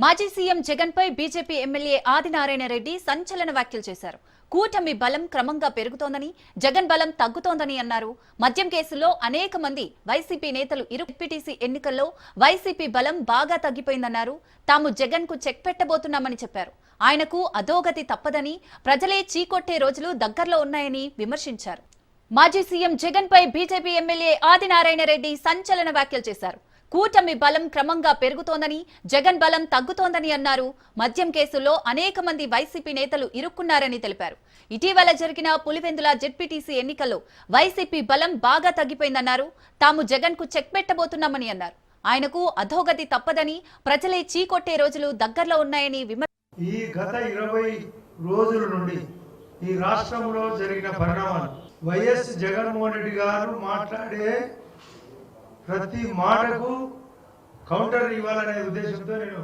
మాజీ సీఎం జగన్ పై BJP MLA Adinarayana Reddy సంచలన వ్యాఖ్యలు చేశారు. కూటమి బలం క్రమంగా పెరుగుతోందని, జగన్ బలం తగ్గుతోందని అన్నారు. మద్యం కేసులో అనేక మంది వైసీపీ నేతలు ఎంపీటీసీ ఎన్నికల్లో వైసీపీ బలం బాగా తగ్గిపోయిందన్నారు. తాము జగన్ కు చెక్ పెట్టబోతున్నామని చెప్పారు. ఆయనకు అధోగతి తప్పదని, ప్రజలే చీకొట్టే రోజులు దగ్గరలో ఉన్నాయని విమర్శించారు. మాజీ సీఎం జగన్ పై బీజేపీ ఎమ్మెల్యే ఆదినారాయణ రెడ్డి సంచలన వ్యాఖ్యలు చేశారు. కూటమి బలం క్రమంగా పెరుగుతోందని, జగన్ బలం తగ్గుతోందని అన్నారు. మద్యం కేసుల్లో అనేక మంది వైసీపీ నేతలు ఇరుక్కున్నారని తెలిపారు. ఇటీవల జరిగిన పులివెందుల జెడ్పీటీసీ ఎన్నికల్లో వైసీపీ బలం బాగా తగ్గిపోయిందన్నారు. తాము జగన్ కు చెక్ పెట్టబోతున్నామని అన్నారు. ఆయనకు అధోగతి తప్పదని, ప్రజలే చీకొట్టే రోజులు దగ్గరలో ఉన్నాయని ఈ గత 20 రోజుల నుండి ఈ రాష్ట్రంలో జరిగిన పరిణామాలు, వైఎస్ జగన్మోహన్ రెడ్డి గారు మాట్లాడే ప్రతి మాటకు కౌంటర్ ఇవ్వాలనే ఉద్దేశంతో నేను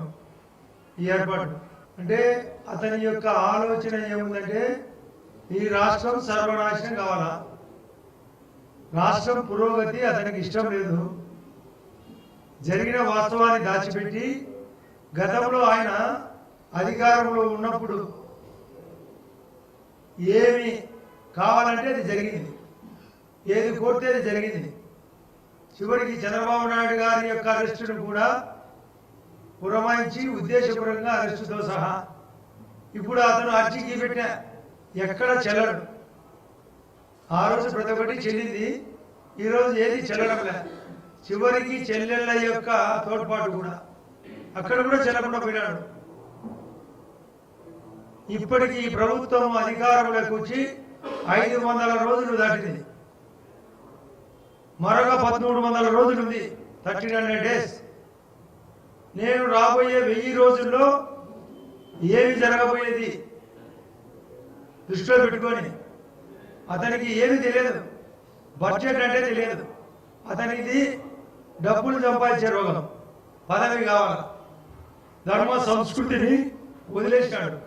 ఈ ఏర్పాటు. అంటే అతని యొక్క ఆలోచన ఏముందంటే ఈ రాష్ట్రం సర్వనాశనం కావాలా, రాష్ట్రం పురోగతి అతనికి ఇష్టం లేదు. జరిగిన వాస్తవాన్ని దాచిపెట్టి గతంలో ఆయన అధికారంలో ఉన్నప్పుడు ఏమి కావాలంటే అది జరిగింది, ఏది కోరితే అది జరిగింది. చివరికి చంద్రబాబు నాయుడు గారి యొక్క అరెస్టును కూడా పురమాయించి ఉద్దేశపూర్వకంగా అరెస్టుతో సహా ఇప్పుడు అతను అర్జీకి పెట్టిన ఎక్కడ చెల్లడు. ఆ రోజు ప్రతి ఒక్కటి చెల్లింది, ఈరోజు ఏది చెల్లడం లే. చివరికి చెల్లెళ్ళ యొక్క తోడ్పాటు కూడా అక్కడ కూడా చెల్లకుండా పోయినాడు. ఇప్పటికీ ఈ ప్రభుత్వం అధికారంలోకి వచ్చి 500 రోజులు దాటింది. మరొక 1300 రోజులు ఉంది, 1300 డేస్. నేను రాబోయే 1000 రోజుల్లో ఏమి జరగబోయేది దృష్టిలో పెట్టుకొని, అతనికి ఏమి తెలియదు, బడ్జెట్ అంటే తెలియదు. అతనికి డబ్బులు సంపాదించే రోగం, పదవి కావాల, ధర్మ సంస్కృతిని వదిలేసినాడు.